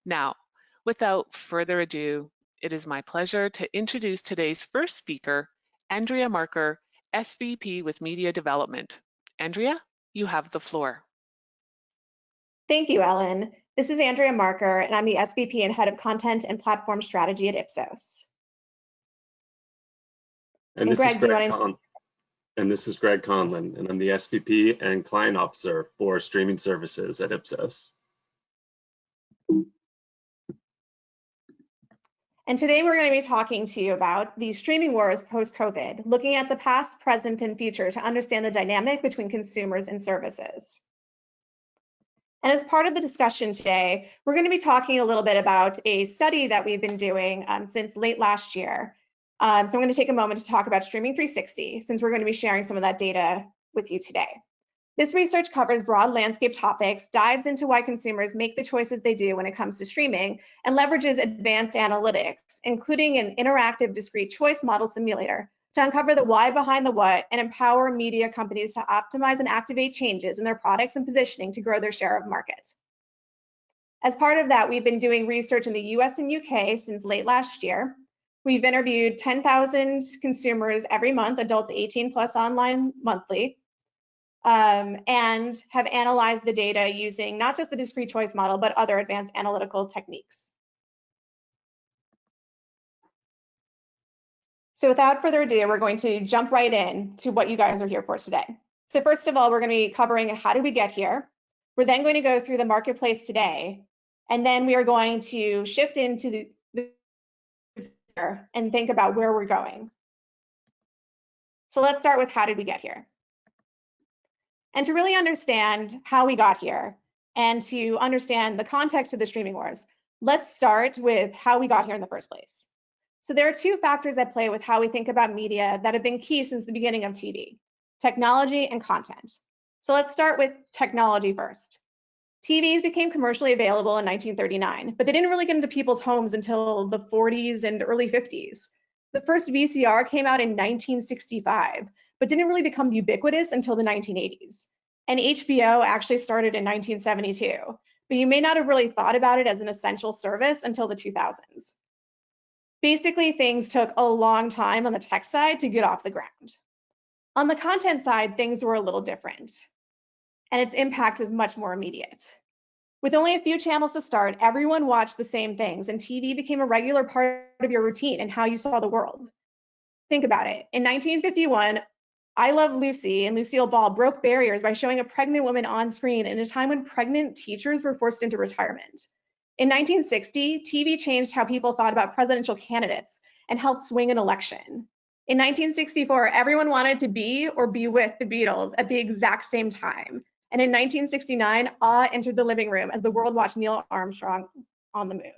Now, without further ado, it is my pleasure to introduce today's first speaker, Andrea Marker, SVP with Media Development. Andrea, you have the floor. Thank you, Ellen. This is Andrea Marker, and I'm the SVP and Head of Content and Platform Strategy at Ipsos. And this is Greg Conlon, and I'm the SVP and Client Officer for Streaming Services at Ipsos. And today we're going to be talking to you about the streaming wars post-COVID, looking at the past, present, and future to understand the dynamic between consumers and services. And as part of the discussion today, we're going to be talking a little bit about a study that we've been doing since late last year. So I'm going to take a moment to talk about Streaming 360, since we're going to be sharing some of that data with you today. This research covers broad landscape topics, dives into why consumers make the choices they do when it comes to streaming, and leverages advanced analytics, including an interactive discrete choice model simulator, to uncover the why behind the what and empower media companies to optimize and activate changes in their products and positioning to grow their share of market. As part of that, we've been doing research in the US and UK since late last year. We've interviewed 10,000 consumers every month, adults 18 plus online monthly, and have analyzed the data using not just the discrete choice model, but other advanced analytical techniques. So without further ado, we're going to jump right in to what you guys are here for today. So first of all, we're going to be covering how did we get here. We're then going to go through the marketplace today, and then we are going to shift into the future and think about where we're going. So let's start with how did we get here? And to really understand how we got here and to understand the context of the streaming wars, let's start with how we got here in the first place. So there are two factors at play with how we think about media that have been key since the beginning of TV: technology and content. So let's start with technology first. TVs became commercially available in 1939, but they didn't really get into people's homes until the 40s and early 50s. The first VCR came out in 1965, but didn't really become ubiquitous until the 1980s. And HBO actually started in 1972, but you may not have really thought about it as an essential service until the 2000s. Basically, things took a long time on the tech side to get off the ground. On the content side, things were a little different, and its impact was much more immediate. With only a few channels to start, everyone watched the same things, and TV became a regular part of your routine and how you saw the world. Think about it. In 1951, I Love Lucy and Lucille Ball broke barriers by showing a pregnant woman on screen in a time when pregnant teachers were forced into retirement. In 1960, TV changed how people thought about presidential candidates and helped swing an election. In 1964, everyone wanted to be or be with the Beatles at the exact same time. And in 1969, awe entered the living room as the world watched Neil Armstrong on the moon.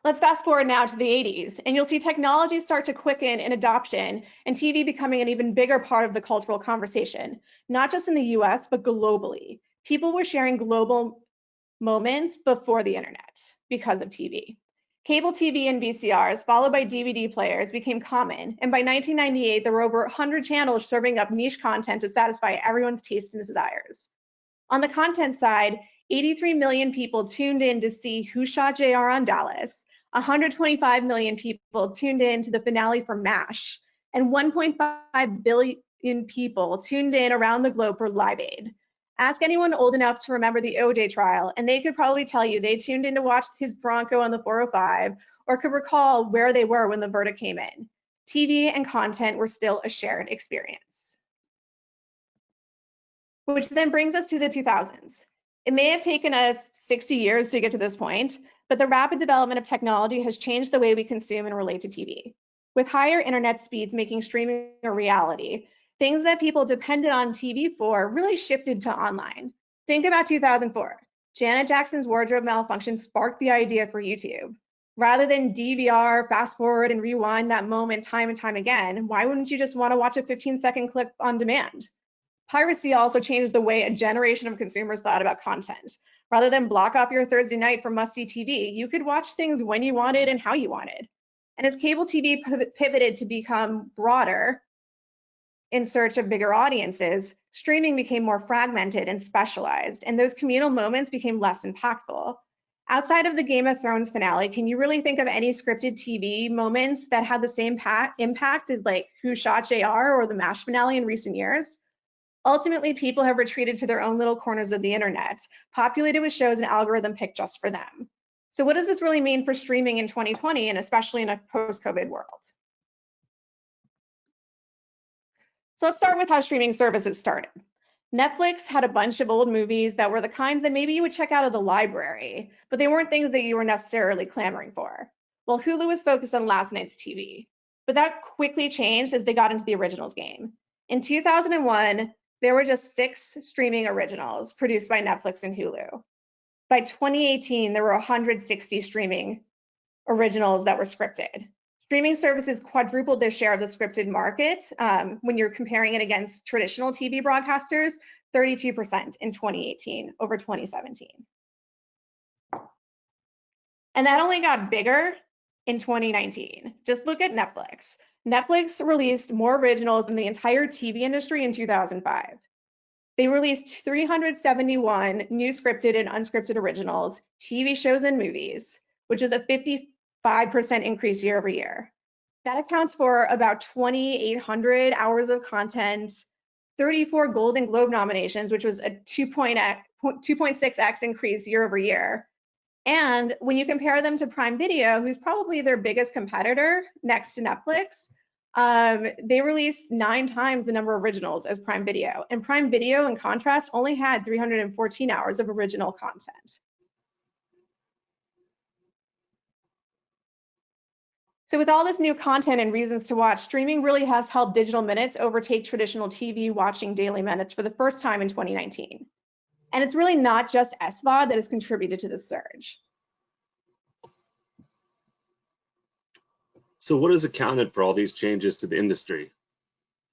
Let's fast forward now to the 80s, and you'll see technology start to quicken in adoption and TV becoming an even bigger part of the cultural conversation, not just in the US, but globally. People were sharing global moments before the internet because of TV. Cable TV and VCRs, followed by DVD players, became common, and by 1998, there were over 100 channels serving up niche content to satisfy everyone's taste and desires. On the content side, 83 million people tuned in to see Who Shot JR on Dallas, 125 million people tuned in to the finale for MASH, and 1.5 billion people tuned in around the globe for Live Aid. Ask anyone old enough to remember the OJ trial, and they could probably tell you they tuned in to watch his Bronco on the 405, or could recall where they were when the verdict came in. TV and content were still a shared experience. Which then brings us to the 2000s. It may have taken us 60 years to get to this point, but the rapid development of technology has changed the way we consume and relate to TV. With higher internet speeds making streaming a reality, things that people depended on TV for really shifted to online. Think about 2004. Janet Jackson's wardrobe malfunction sparked the idea for YouTube. Rather than DVR, fast forward, and rewind that moment time and time again, why wouldn't you just want to watch a 15-second clip on demand? Piracy also changed the way a generation of consumers thought about content. Rather than block off your Thursday night for must-see TV, you could watch things when you wanted and how you wanted. And as cable TV pivoted to become broader, in search of bigger audiences, streaming became more fragmented and specialized, and those communal moments became less impactful. Outside of the Game of Thrones finale, can you really think of any scripted TV moments that had the same impact as like Who Shot JR or the MASH finale in recent years? Ultimately, people have retreated to their own little corners of the internet, populated with shows and algorithm picked just for them. So what does this really mean for streaming in 2020 and especially in a post-COVID world? So let's start with how streaming services started. Netflix had a bunch of old movies that were the kinds that maybe you would check out of the library, but they weren't things that you were necessarily clamoring for. Well, Hulu was focused on last night's TV, but that quickly changed as they got into the originals game. In 2001, there were just 6 streaming originals produced by Netflix and Hulu. By 2018, there were 160 streaming originals that were scripted. Streaming services quadrupled their share of the scripted market when you're comparing it against traditional TV broadcasters, 32% in 2018 over 2017. And that only got bigger in 2019. Just look at Netflix. Netflix released more originals than the entire TV industry in 2005. They released 371 new scripted and unscripted originals, TV shows and movies, which is a 55% increase year over year. That accounts for about 2,800 hours of content, 34 Golden Globe nominations, which was a 2.6x increase year over year. And when you compare them to Prime Video, who's probably their biggest competitor next to Netflix, they released 9 times the number of originals as Prime Video. And Prime Video, in contrast, only had 314 hours of original content. So with all this new content and reasons to watch, streaming really has helped digital minutes overtake traditional TV watching daily minutes for the first time in 2019. And it's really not just SVOD that has contributed to this surge. So what has accounted for all these changes to the industry?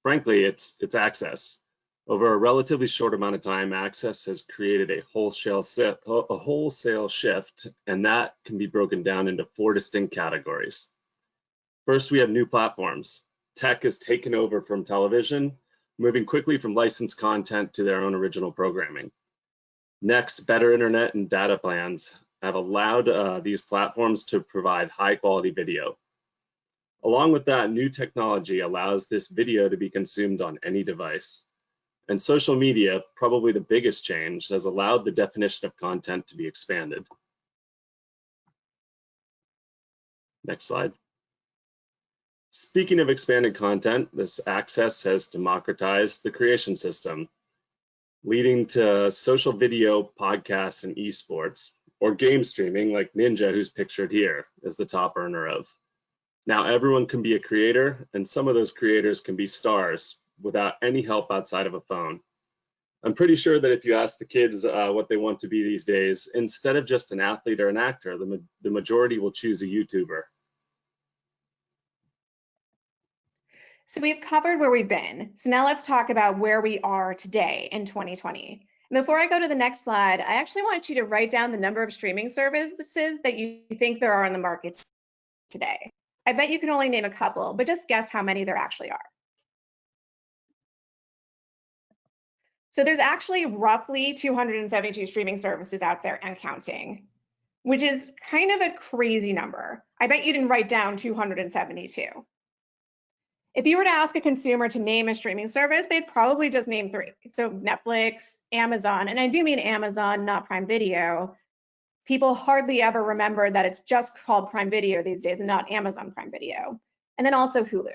Frankly, it's access. Over a relatively short amount of time, access has created a wholesale shift, and that can be broken down into 4 distinct categories. First, we have new platforms. Tech has taken over from television, moving quickly from licensed content to their own original programming. Next, better internet and data plans have allowed these platforms to provide high-quality video. Along with that, new technology allows this video to be consumed on any device. And social media, probably the biggest change, has allowed the definition of content to be expanded. Next slide. Speaking of expanded content, this access has democratized the creation system, leading to social video, podcasts, and esports, or game streaming like Ninja, who's pictured here as the top earner of. Now everyone can be a creator, and some of those creators can be stars without any help outside of a phone. I'm pretty sure that if you ask the kids what they want to be these days, instead of just an athlete or an actor, the majority will choose a YouTuber. So we've covered where we've been. So now let's talk about where we are today in 2020. And before I go to the next slide, I actually want you to write down the number of streaming services that you think there are in the market today. I bet you can only name a couple, but just guess how many there actually are. So there's actually roughly 272 streaming services out there and counting, which is kind of a crazy number. I bet you didn't write down 272. If you were to ask a consumer to name a streaming service, they'd probably just name 3. So Netflix, Amazon, and I do mean Amazon, not Prime Video. People hardly ever remember that it's just called Prime Video these days and not Amazon Prime Video. And then also Hulu.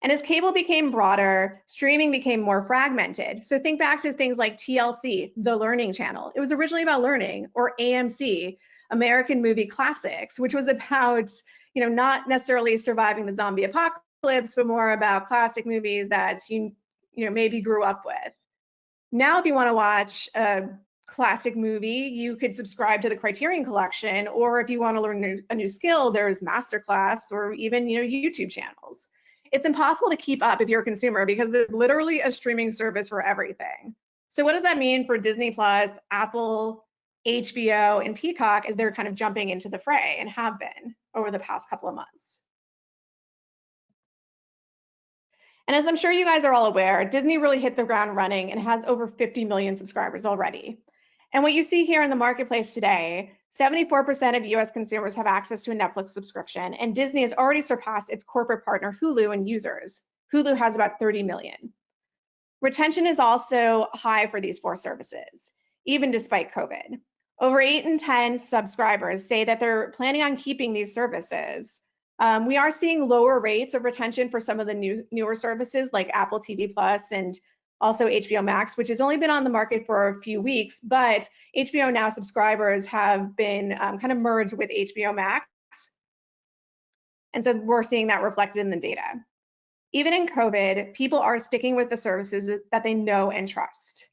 And as cable became broader, streaming became more fragmented. So think back to things like TLC, the Learning Channel. It was originally about learning, or AMC, American Movie Classics, which was about, not necessarily surviving the zombie apocalypse, but more about classic movies that you maybe grew up with. Now, if you want to watch a classic movie, you could subscribe to the Criterion Collection, or if you want to learn a new skill, there's Masterclass or even YouTube channels. It's impossible to keep up if you're a consumer because there's literally a streaming service for everything. So what does that mean for Disney Plus, Apple, HBO, and Peacock as they're kind of jumping into the fray and have been over the past couple of months? And as I'm sure you guys are all aware, Disney really hit the ground running and has over 50 million subscribers already. And what you see here in the marketplace today, 74% of US consumers have access to a Netflix subscription, and Disney has already surpassed its corporate partner Hulu in users. Hulu has about 30 million. Retention is also high for these four services, even despite COVID. Over 8 in 10 subscribers say that they're planning on keeping these services. We are seeing lower rates of retention for some of the newer services like Apple TV Plus and also HBO Max, which has only been on the market for a few weeks, but HBO Now subscribers have been kind of merged with HBO Max. And so we're seeing that reflected in the data. Even in COVID, people are sticking with the services that they know and trust.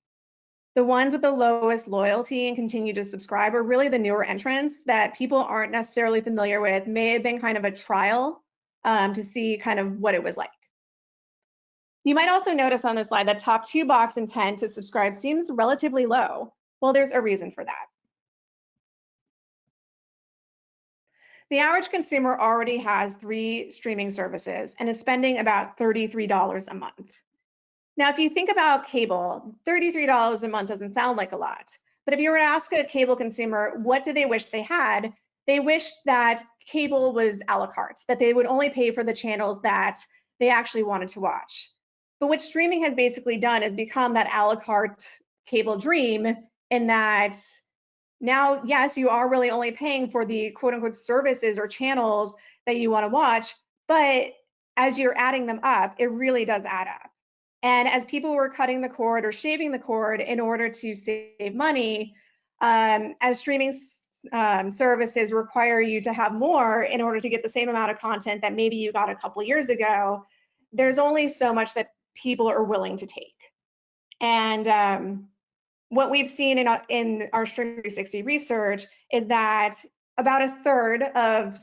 The ones with the lowest loyalty and continue to subscribe are really the newer entrants that people aren't necessarily familiar with, may have been kind of a trial to see kind of what it was like. You might also notice on this slide that top 2 box intent to subscribe seems relatively low. Well, there's a reason for that. The average consumer already has 3 streaming services and is spending about $33 a month. Now, if you think about cable, $33 a month doesn't sound like a lot. But if you were to ask a cable consumer, what do they wish they had? They wish that cable was a la carte, that they would only pay for the channels that they actually wanted to watch. But what streaming has basically done is become that a la carte cable dream, in that now, yes, you are really only paying for the quote unquote services or channels that you want to watch, but as you're adding them up, it really does add up. And as people were cutting the cord or shaving the cord in order to save money, as streaming services require you to have more in order to get the same amount of content that maybe you got a couple years ago, there's only so much that people are willing to take. And what we've seen in our Stream 360 research is that about a third of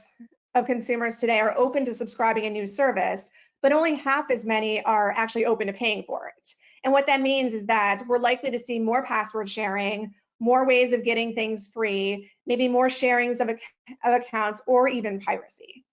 consumers today are open to subscribing a new service, but only half as many are actually open to paying for it. And what that means is that we're likely to see more password sharing, more ways of getting things free, maybe more sharings of accounts, or even piracy.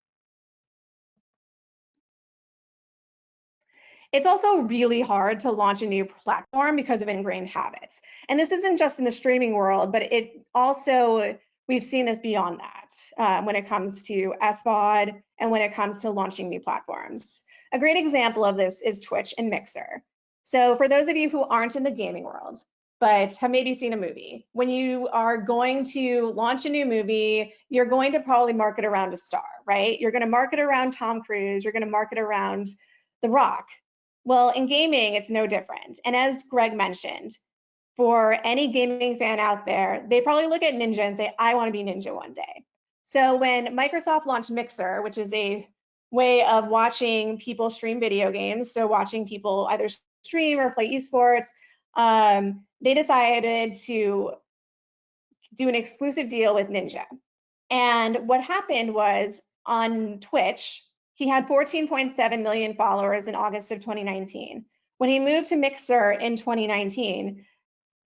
It's also really hard to launch a new platform because of ingrained habits. And this isn't just in the streaming world, but it also, we've seen this beyond that when it comes to SVOD and when it comes to launching new platforms. A great example of this is Twitch and Mixer. So for those of you who aren't in the gaming world, but have maybe seen a movie, when you are going to launch a new movie, you're going to probably market around a star, right? You're going to market around Tom Cruise, you're going to market around The Rock. Well, in gaming, it's no different. And as Greg mentioned, for any gaming fan out there, they probably look at Ninja and say, I want to be Ninja one day. So when Microsoft launched Mixer, which is a way of watching people stream video games, so watching people either stream or play esports, they decided to do an exclusive deal with Ninja. And what happened was on Twitch, he had 14.7 million followers in August of 2019. When he moved to Mixer in 2019,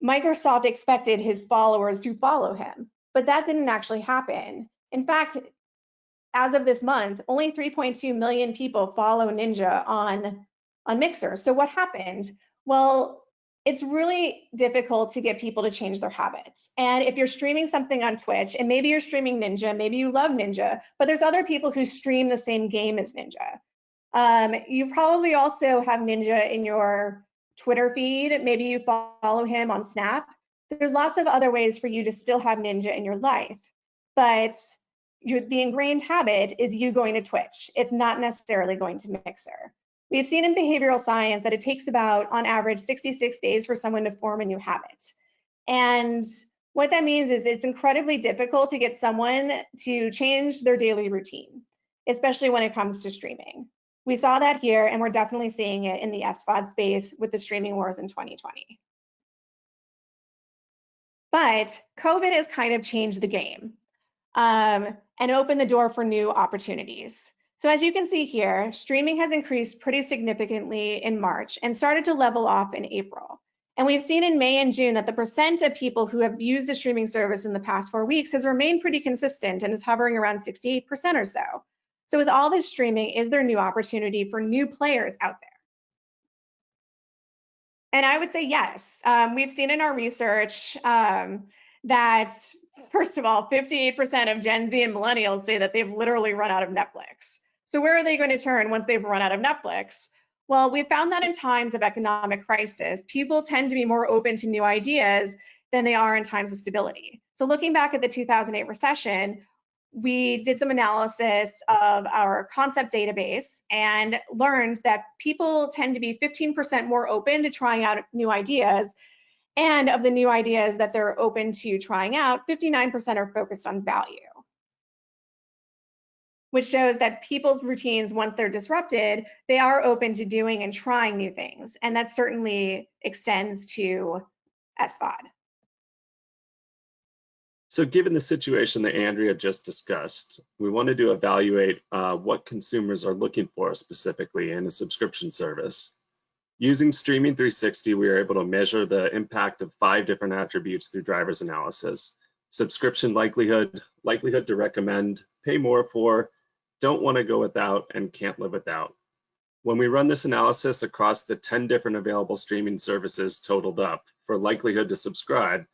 Microsoft expected his followers to follow him, but that didn't actually happen. In fact, as of this month, only 3.2 million people follow Ninja on Mixer. So what happened? Well, it's really difficult to get people to change their habits. And if you're streaming something on Twitch, and maybe you're streaming Ninja, maybe you love Ninja, but there's other people who stream the same game as Ninja. You probably also have Ninja in your Twitter feed. Maybe you follow him on Snap. There's lots of other ways for you to still have Ninja in your life, but the ingrained habit is you going to Twitch. It's not necessarily going to Mixer. We've seen in behavioral science that it takes about, on average, 66 days for someone to form a new habit. And what that means is it's incredibly difficult to get someone to change their daily routine, especially when it comes to streaming. We saw that here, and we're definitely seeing it in the SVOD space with the streaming wars in 2020. But COVID has kind of changed the game and opened the door for new opportunities. So as you can see here, streaming has increased pretty significantly in March and started to level off in April. And we've seen in May and June that the percent of people who have used a streaming service in the past 4 weeks has remained pretty consistent and is hovering around 68% or so. So with all this streaming, is there new opportunity for new players out there? And I would say yes. We've seen in our research that, first of all, 58% of Gen Z and millennials say that they've literally run out of Netflix. So where are they going to turn once they've run out of Netflix? Well, we found that in times of economic crisis, people tend to be more open to new ideas than they are in times of stability. So looking back at the 2008 recession, we did some analysis of our concept database and learned that people tend to be 15% more open to trying out new ideas. And of the new ideas that they're open to trying out, 59% are focused on value, which shows that people's routines, once they're disrupted, they are open to doing and trying new things. And that certainly extends to SVOD. So given the situation that Andrea just discussed, we wanted to evaluate what consumers are looking for specifically in a subscription service. Using Streaming 360, we were able to measure the impact of 5 different attributes through drivers analysis: subscription likelihood, likelihood to recommend, pay more for, don't want to go without, and can't live without. When we run this analysis across the 10 different available streaming services totaled up for likelihood to subscribe,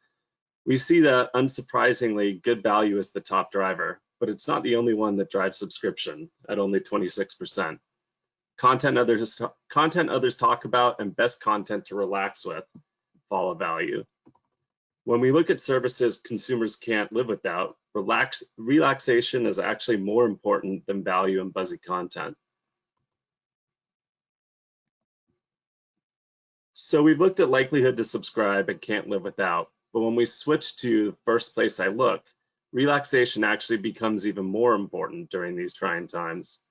we see that, unsurprisingly, good value is the top driver, but it's not the only one that drives subscription at only 26%. Content others talk about and best content to relax with follow value. When we look at services consumers can't live without, relaxation is actually more important than value and buzzy content. So we've looked at likelihood to subscribe and can't live without. But when we switch to first place I look, relaxation actually becomes even more important during these trying times.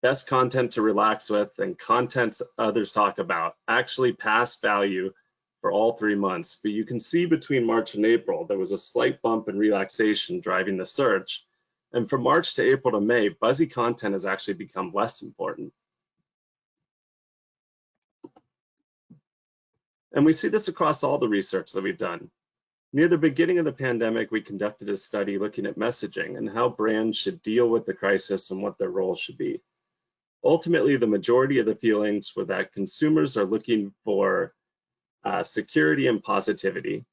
Best content to relax with and content others talk about actually pass value for all 3 months. But you can see between March and April, there was a slight bump in relaxation driving the search. And from March to April to May, buzzy content has actually become less important. And we see this across all the research that we've done. Near the beginning of the pandemic, we conducted a study looking at messaging and how brands should deal with the crisis and what their role should be. Ultimately, the majority of the feelings were that consumers are looking for security and positivity.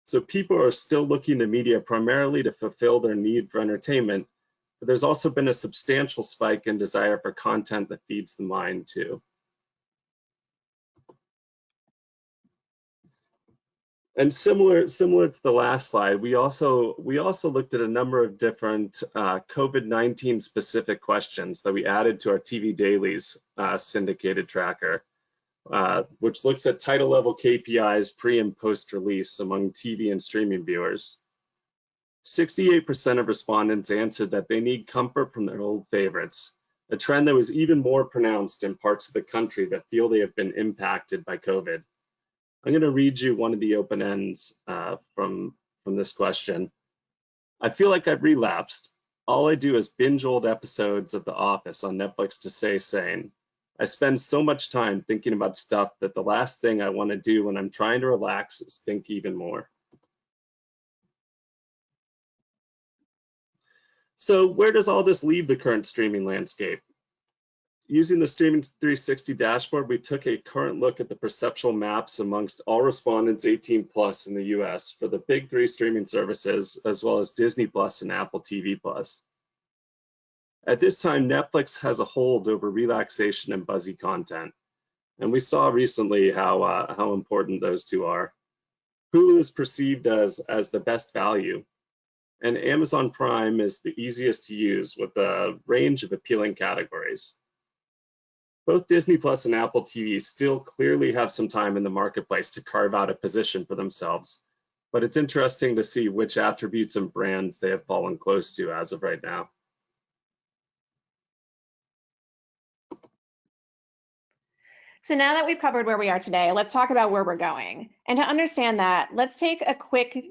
So people are still looking to media primarily to fulfill their need for entertainment, but there's also been a substantial spike in desire for content that feeds the mind too. And similar to the last slide, we also looked at a number of different COVID-19 specific questions that we added to our TV Dailies syndicated tracker, which looks at title level KPIs pre and post release among TV and streaming viewers. 68% of respondents answered that they need comfort from their old favorites, a trend that was even more pronounced in parts of the country that feel they have been impacted by COVID. I'm going to read you one of the open ends from this question. I feel like I've relapsed. All I do is binge old episodes of The Office on Netflix to stay sane. I spend so much time thinking about stuff that the last thing I want to do when I'm trying to relax is think even more. So where does all this leave the current streaming landscape? Using the Streaming 360 dashboard, we took a current look at the perceptual maps amongst all respondents 18+ in the US for the big 3 streaming services, as well as Disney Plus and Apple TV Plus. At this time, Netflix has a hold over relaxation and buzzy content. And we saw recently how important those two are. Hulu is perceived as the best value. And Amazon Prime is the easiest to use with a range of appealing categories. Both Disney Plus and Apple TV still clearly have some time in the marketplace to carve out a position for themselves, but it's interesting to see which attributes and brands they have fallen close to as of right now. So now that we've covered where we are today, let's talk about where we're going. And to understand that, let's take a quick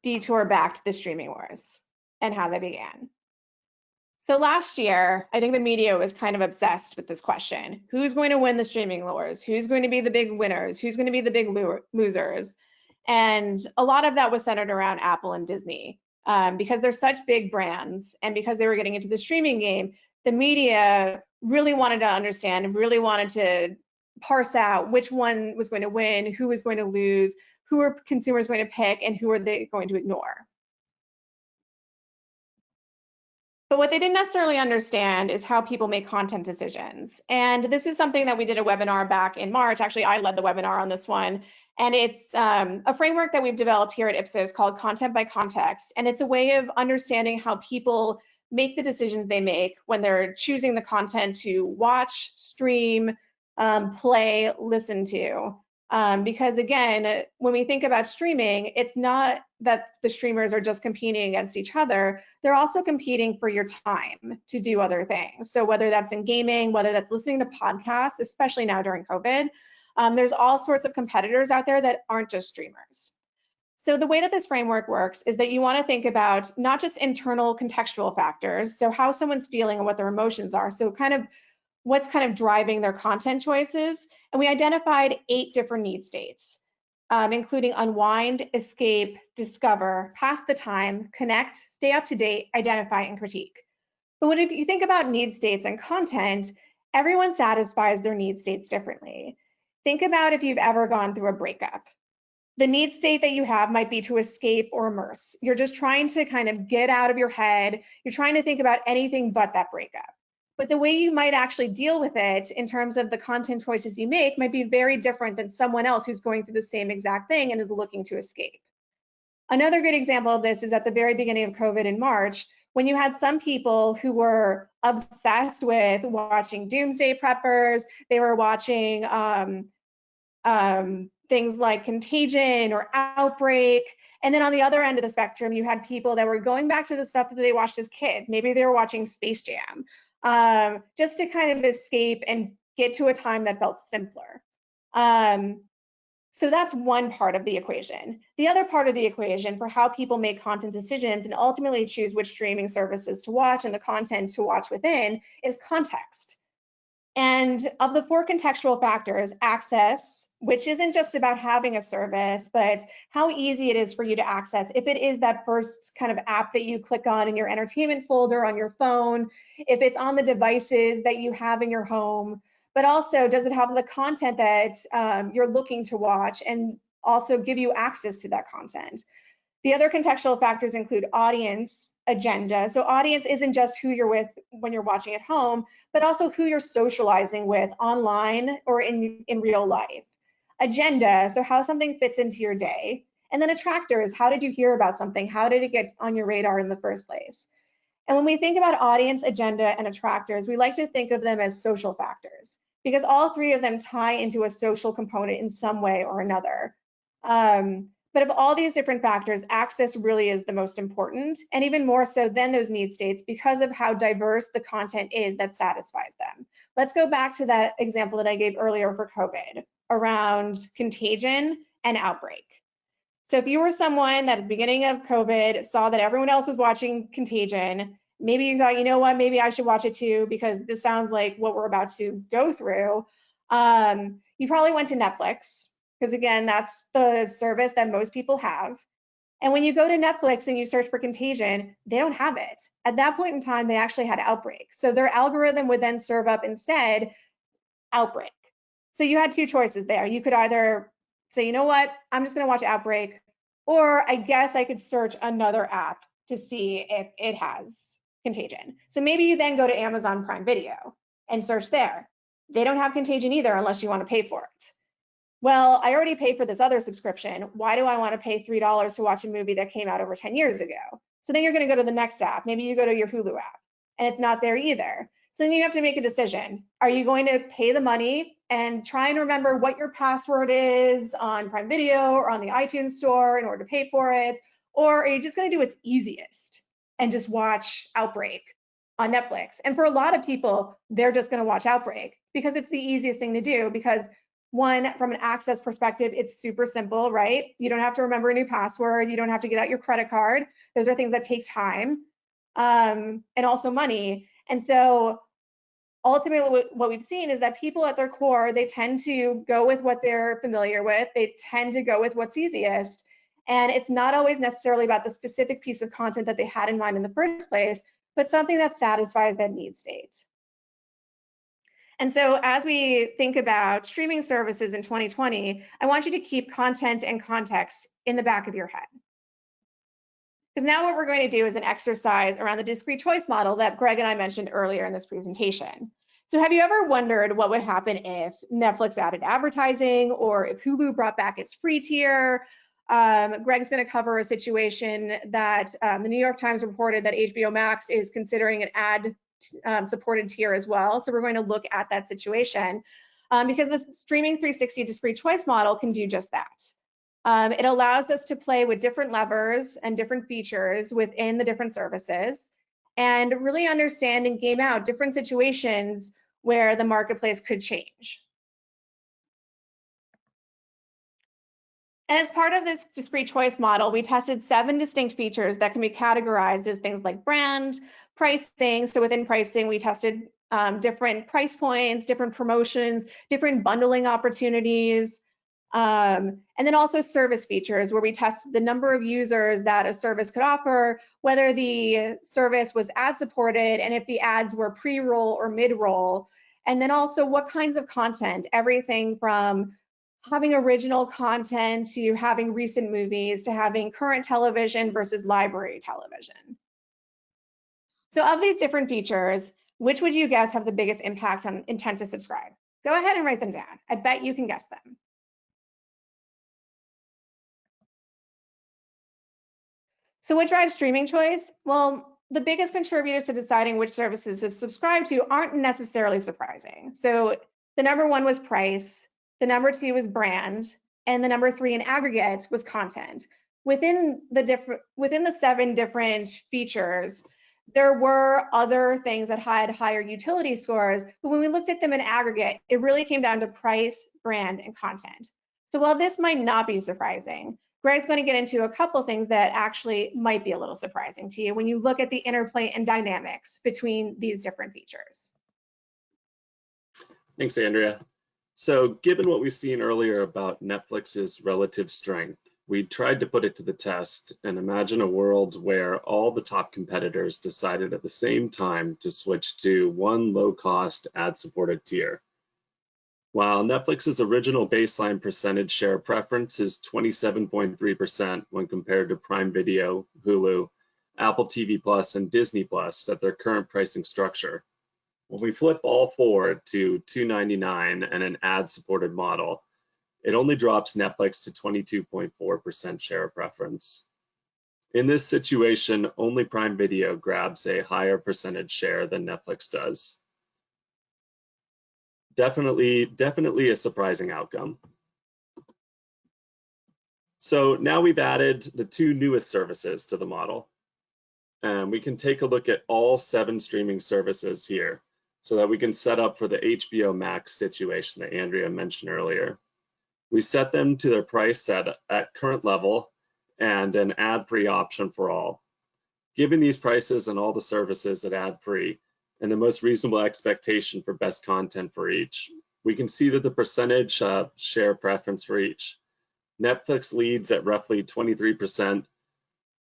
detour back to the streaming wars and how they began. So last year, I think the media was kind of obsessed with this question. Who's going to win the streaming wars? Who's going to be the big winners? Who's going to be the big losers? And a lot of that was centered around Apple and Disney. Because they're such big brands and because they were getting into the streaming game, the media really wanted to understand and really wanted to parse out which one was going to win, who was going to lose, who are consumers going to pick, and who are they going to ignore. But what they didn't necessarily understand is how people make content decisions. And this is something that we did a webinar back in March. Actually, I led the webinar on this one. And it's a framework that we've developed here at Ipsos called Content by Context. And it's a way of understanding how people make the decisions they make when they're choosing the content to watch, stream, play, listen to. Because again, when we think about streaming, it's not that the streamers are just competing against each other, they're also competing for your time to do other things. So whether that's in gaming, whether that's listening to podcasts, especially now during COVID, there's all sorts of competitors out there that aren't just streamers. So the way that this framework works is that you want to think about not just internal contextual factors, so how someone's feeling and what their emotions are, so what's kind of driving their content choices. And we identified 8 different need states, including unwind, escape, discover, pass the time, connect, stay up to date, identify, and critique. But if you think about need states and content, everyone satisfies their need states differently. Think about if you've ever gone through a breakup. The need state that you have might be to escape or immerse. You're just trying to kind of get out of your head. You're trying to think about anything but that breakup. But the way you might actually deal with it in terms of the content choices you make might be very different than someone else who's going through the same exact thing and is looking to escape. Another good example of this is at the very beginning of COVID in March, when you had some people who were obsessed with watching doomsday preppers, they were watching things like Contagion or Outbreak. And then on the other end of the spectrum, you had people that were going back to the stuff that they watched as kids. Maybe they were watching Space Jam, just to kind of escape and get to a time that felt simpler. So that's one part of the equation. The other part of the equation for how people make content decisions and ultimately choose which streaming services to watch and the content to watch within is context. And of the 4 contextual factors, access, which isn't just about having a service, but how easy it is for you to access. If it is that first kind of app that you click on in your entertainment folder on your phone, if it's on the devices that you have in your home, but also does it have the content that you're looking to watch and also give you access to that content. The other contextual factors include audience, agenda. So audience isn't just who you're with when you're watching at home, but also who you're socializing with online or in real life. Agenda, so how something fits into your day. And then attractors, how did you hear about something? How did it get on your radar in the first place? And when we think about audience, agenda, and attractors, we like to think of them as social factors because all 3 of them tie into a social component in some way or another. But of all these different factors, access really is the most important, and even more so than those need states because of how diverse the content is that satisfies them. Let's go back to that example that I gave earlier for COVID around Contagion and Outbreak. So if you were someone that at the beginning of COVID saw that everyone else was watching Contagion, maybe you thought, you know what, maybe I should watch it too because this sounds like what we're about to go through. You probably went to Netflix because again, that's the service that most people have. And when you go to Netflix and you search for Contagion, they don't have it. At that point in time, they actually had Outbreak. So their algorithm would then serve up instead Outbreak. So you had 2 choices there. You could either say, you know what, I'm just going to watch Outbreak, or I guess I could search another app to see if it has Contagion. So maybe you then go to Amazon Prime Video and search there. They don't have Contagion either unless you want to pay for it. Well, I already paid for this other subscription. Why do I want to pay $3 to watch a movie that came out over 10 years ago? So then you're going to go to the next app. Maybe you go to your Hulu app and it's not there either. So then you have to make a decision. Are you going to pay the money and try and remember what your password is on Prime Video or on the iTunes store in order to pay for it? Or are you just going to do what's easiest and just watch Outbreak on Netflix? And for a lot of people, they're just going to watch Outbreak because it's the easiest thing to do because one, from an access perspective, it's super simple, right? You don't have to remember a new password. You don't have to get out your credit card. Those are things that take time and also money. And so ultimately what we've seen is that people at their core, they tend to go with what they're familiar with. They tend to go with what's easiest. And it's not always necessarily about the specific piece of content that they had in mind in the first place, but something that satisfies that need state. And so as we think about streaming services in 2020, I want you to keep content and context in the back of your head. Because now what we're going to do is an exercise around the discrete choice model that Greg and I mentioned earlier in this presentation. So have you ever wondered what would happen if Netflix added advertising, or if Hulu brought back its free tier? Greg's going to cover a situation that the New York Times reported that HBO Max is considering an ad supported tier as well. So we're going to look at that situation because the streaming 360 discrete choice model can do just that. It allows us to play with different levers and different features within the different services and really understand and game out different situations where the marketplace could change. And as part of this discrete choice model, we tested 7 distinct features that can be categorized as things like brand, pricing. So within pricing, we tested different price points, different promotions, different bundling opportunities, and then also service features, where we tested the number of users that a service could offer, whether the service was ad supported, and if the ads were pre-roll or mid-roll, and then also what kinds of content, everything from having original content to having recent movies to having current television versus library television. So of these different features, which would you guess have the biggest impact on intent to subscribe? Go ahead and write them down. I bet you can guess them. So what drives streaming choice? Well, the biggest contributors to deciding which services to subscribe to aren't necessarily surprising. So the number 1 was price, the number 2 was brand, and the number 3 in aggregate was content. Within the 7 different features, there were other things that had higher utility scores, but when we looked at them in aggregate, it really came down to price, brand, and content. So while this might not be surprising, Greg's going to get into a couple things that actually might be a little surprising to you when you look at the interplay and dynamics between these different features. Thanks, Andrea. So given what we've seen earlier about Netflix's relative strength, we tried to put it to the test and imagine a world where all the top competitors decided at the same time to switch to one low-cost ad-supported tier. While Netflix's original baseline percentage share preference is 27.3% when compared to Prime Video, Hulu, Apple TV Plus, and Disney Plus at their current pricing structure. When we flip all 4 to $2.99 and an ad-supported model, it only drops Netflix to 22.4% share preference. In this situation, only Prime Video grabs a higher percentage share than Netflix does. Definitely a surprising outcome. So now we've added the 2 newest services to the model. And we can take a look at all 7 streaming services here so that we can set up for the HBO Max situation that Andrea mentioned earlier. We set them to their price at current level and an ad-free option for all. Given these prices and all the services at ad-free and the most reasonable expectation for best content for each, we can see that the percentage share preference for each. Netflix leads at roughly 23%,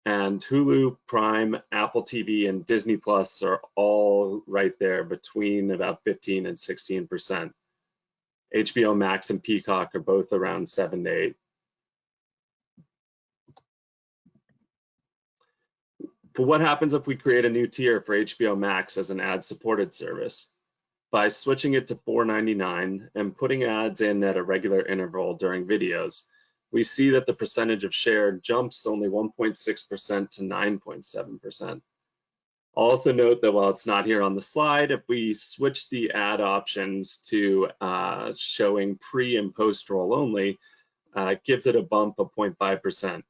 and Hulu, Prime, Apple TV, and Disney Plus are all right there between about 15 and 16%. HBO Max and Peacock are both around 7 to 8. But what happens if we create a new tier for HBO Max as an ad-supported service? By switching it to $4.99 and putting ads in at a regular interval during videos, we see that the percentage of share jumps only 1.6% to 9.7%. I'll also note that while it's not here on the slide, if we switch the ad options to showing pre and post roll only, it gives it a bump of 0.5%.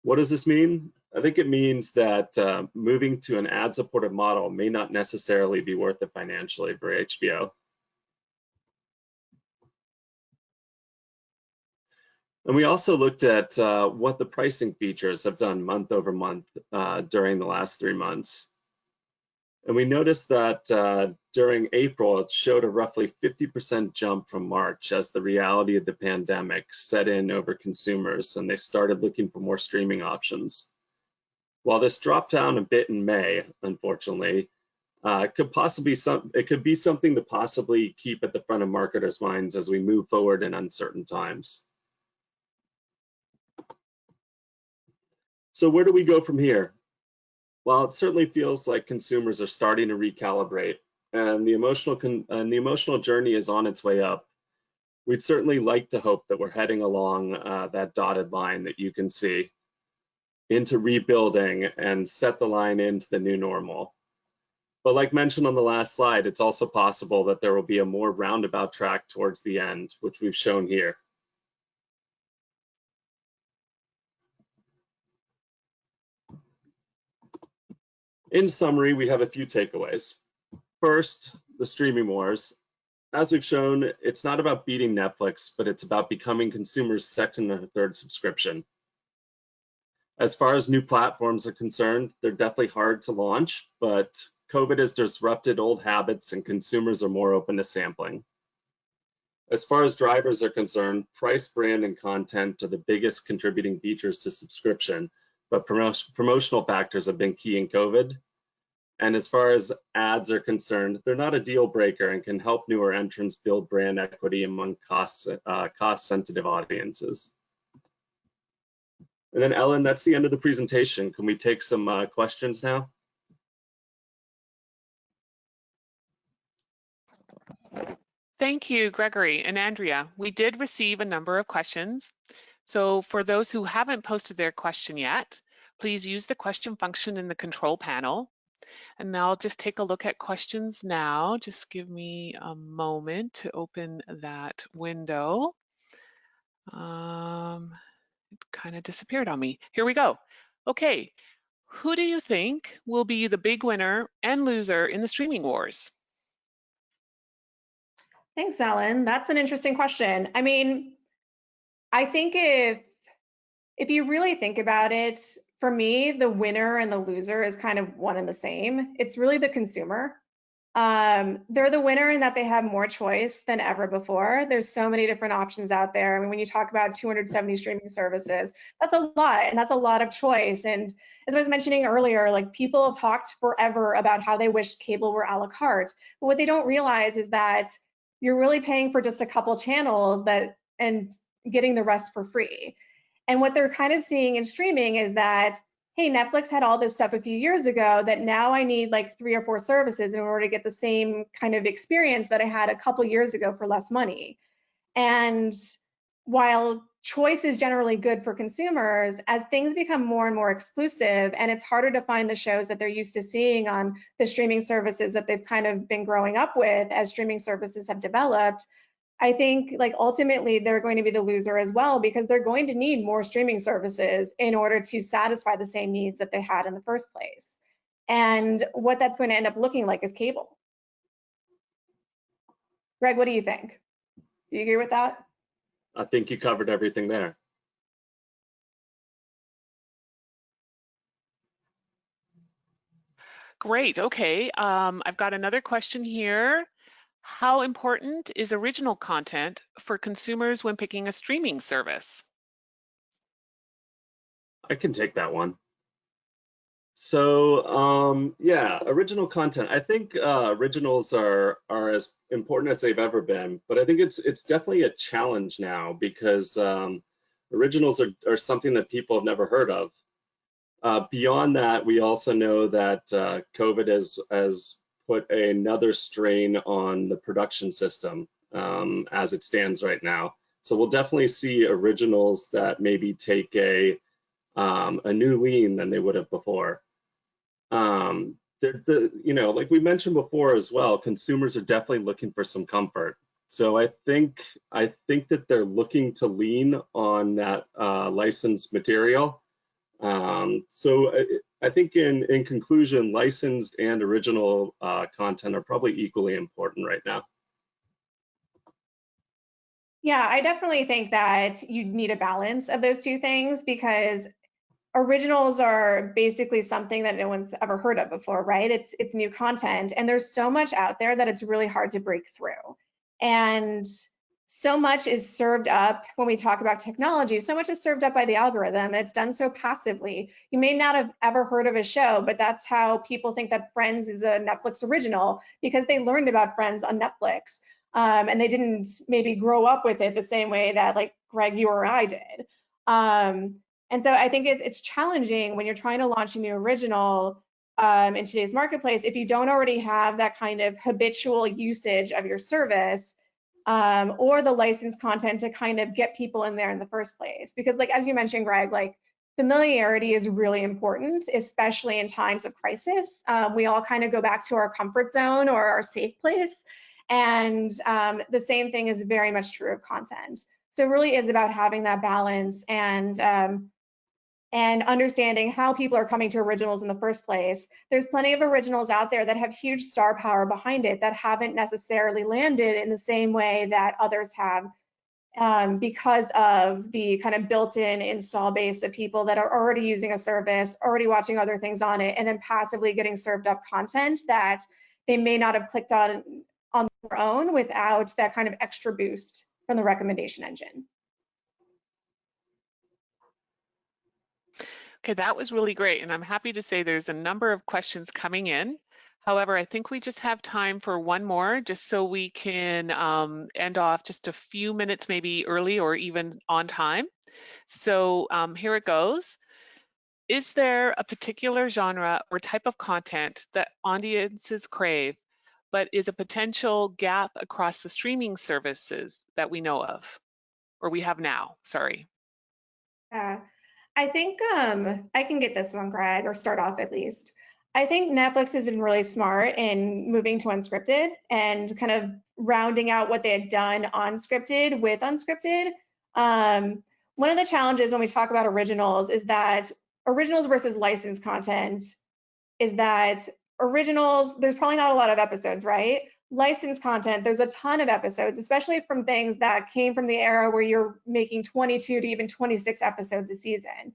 What does this mean? I think it means that moving to an ad-supported model may not necessarily be worth it financially for HBO. And we also looked at what the pricing features have done month over month during the last 3 months. And we noticed that during April, it showed a roughly 50% jump from March as the reality of the pandemic set in over consumers and they started looking for more streaming options. While this dropped down a bit in May, unfortunately, It could be something to possibly keep at the front of marketers' minds as we move forward in uncertain times. So where do we go from here? Well, it certainly feels like consumers are starting to recalibrate, and the emotional journey is on its way up. We'd certainly like to hope that we're heading along that dotted line that you can see into rebuilding and set the line into the new normal. But like mentioned on the last slide, it's also possible that there will be a more roundabout track towards the end, which we've shown here. In summary, we have a few takeaways. First, the streaming wars. As we've shown, it's not about beating Netflix, but it's about becoming consumers' second or third subscription. As far as new platforms are concerned, they're definitely hard to launch, but COVID has disrupted old habits and consumers are more open to sampling. As far as drivers are concerned, price, brand, and content are the biggest contributing features to subscription, but promotional factors have been key in COVID. And as far as ads are concerned, they're not a deal breaker and can help newer entrants build brand equity among cost-sensitive audiences. And then Ellen, that's the end of the presentation. Can we take some questions now? Thank you, Gregory and Andrea. We did receive a number of questions. So for those who haven't posted their question yet, please use the question function in the control panel. And I'll just take a look at questions now. Just give me a moment to open that window. It kind of disappeared on me. Here we go. Okay, who do you think will be the big winner and loser in the streaming wars? Thanks, Ellen. That's an interesting question. I mean, I think if you really think about it, for me, the winner and the loser is kind of one and the same. It's really the consumer. They're the winner in that they have more choice than ever before. There's so many different options out there. I mean, when you talk about 270 streaming services, that's a lot, and that's a lot of choice. And as I was mentioning earlier, like people have talked forever about how they wish cable were a la carte. But what they don't realize is that you're really paying for just a couple channels and getting the rest for free. And what they're kind of seeing in streaming is that, hey, Netflix had all this stuff a few years ago that now I need like 3 or 4 services in order to get the same kind of experience that I had a couple years ago for less money. And while choice is generally good for consumers, as things become more and more exclusive and it's harder to find the shows that they're used to seeing on the streaming services that they've kind of been growing up with as streaming services have developed, I think like ultimately they're going to be the loser as well, because they're going to need more streaming services in order to satisfy the same needs that they had in the first place. And what that's going to end up looking like is cable. Greg, what do you think? Do you agree with that? I think you covered everything there. Great, okay. I've got another question here. How important is original content for consumers when picking a streaming service? I can take that one. So yeah, original content. I think originals are as important as they've ever been, but I think it's definitely a challenge now because originals are something that people have never heard of. Beyond that, we also know that COVID has put another strain on the production system as it stands right now. So we'll definitely see originals that maybe take a new lean than they would have before. You know, like we mentioned before as well, consumers are definitely looking for some comfort. So I think that they're looking to lean on that licensed material. So I think in conclusion, licensed and original content are probably equally important right now. Yeah, I definitely think that you need a balance of those two things, because originals are basically something that no one's ever heard of before, right? It's new content, and there's so much out there that it's really hard to break through. And so much is served up when we talk about technology, so much is served up by the algorithm, and it's done so passively. You may not have ever heard of a show, but that's how people think that Friends is a Netflix original, because they learned about Friends on Netflix. And they didn't maybe grow up with it the same way that like Greg, you or I did. And so I think it's challenging when you're trying to launch a new original in today's marketplace, if you don't already have that kind of habitual usage of your service, or the licensed content to kind of get people in there in the first place. Because like, as you mentioned, Greg, like familiarity is really important, especially in times of crisis. We all kind of go back to our comfort zone or our safe place. And the same thing is very much true of content. So it really is about having that balance and understanding how people are coming to originals in the first place. There's plenty of originals out there that have huge star power behind it that haven't necessarily landed in the same way that others have, because of the kind of built-in install base of people that are already using a service, already watching other things on it, and then passively getting served up content that they may not have clicked on their own without that kind of extra boost from the recommendation engine. Okay, that was really great. And I'm happy to say there's a number of questions coming in. However, I think we just have time for one more, just so we can end off just a few minutes, maybe early or even on time. So here it goes. Is there a particular genre or type of content that audiences crave, but is a potential gap across the streaming services that we know of, or we have now, sorry? I think I can get this one, Greg, or start off at least. I think Netflix has been really smart in moving to unscripted and kind of rounding out what they had done on scripted with unscripted. One of the challenges when we talk about originals is that originals versus licensed content is that originals, there's probably not a lot of episodes, right? Licensed content, there's a ton of episodes, especially from things that came from the era where you're making 22 to even 26 episodes a season.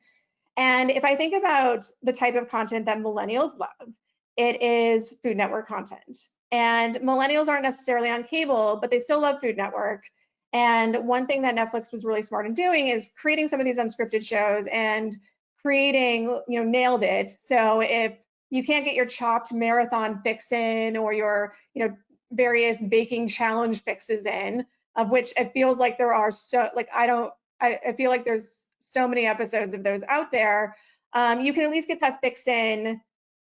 And if I think about the type of content that millennials love, it is Food Network content. And millennials aren't necessarily on cable, but they still love Food Network. And one thing that Netflix was really smart in doing is creating some of these unscripted shows and creating, nailed it. So if you can't get your Chopped marathon fix in, or your, various baking challenge fixes in, of which it feels like there are so, like, I feel like there's so many episodes of those out there. You can at least get that fix in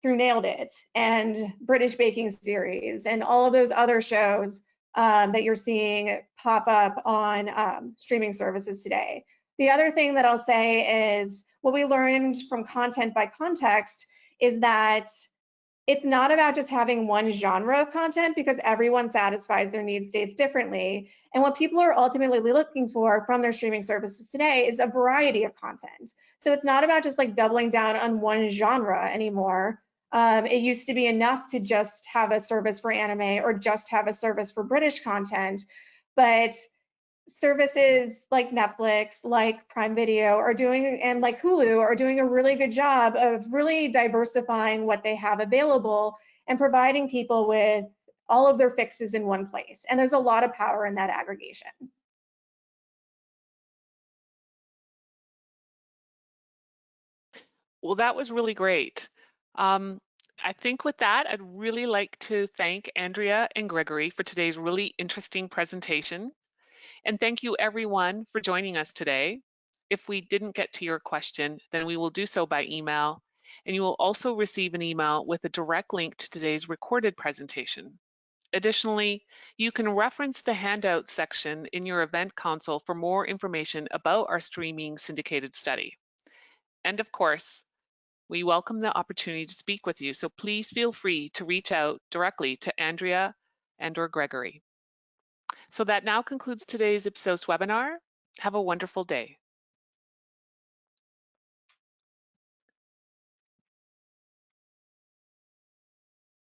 through Nailed It and British Baking Series and all of those other shows that you're seeing pop up on streaming services today. The other thing that I'll say is what we learned from Content by Context is that it's not about just having one genre of content, because everyone satisfies their need states differently. And what people are ultimately looking for from their streaming services today is a variety of content. So it's not about just like doubling down on one genre anymore. It used to be enough to just have a service for anime or just have a service for British content, but services like Netflix, like Prime Video are doing, and like Hulu are doing a really good job of really diversifying what they have available and providing people with all of their fixes in one place. And there's a lot of power in that aggregation. Well, that was really great. I think with that, I'd really like to thank Andrea and Gregory for today's really interesting presentation. And thank you everyone for joining us today. If we didn't get to your question, then we will do so by email. And you will also receive an email with a direct link to today's recorded presentation. Additionally, you can reference the handout section in your event console for more information about our streaming syndicated study. And of course, we welcome the opportunity to speak with you, so please feel free to reach out directly to Andrea and/or Gregory. So that now concludes today's Ipsos webinar. Have a wonderful day.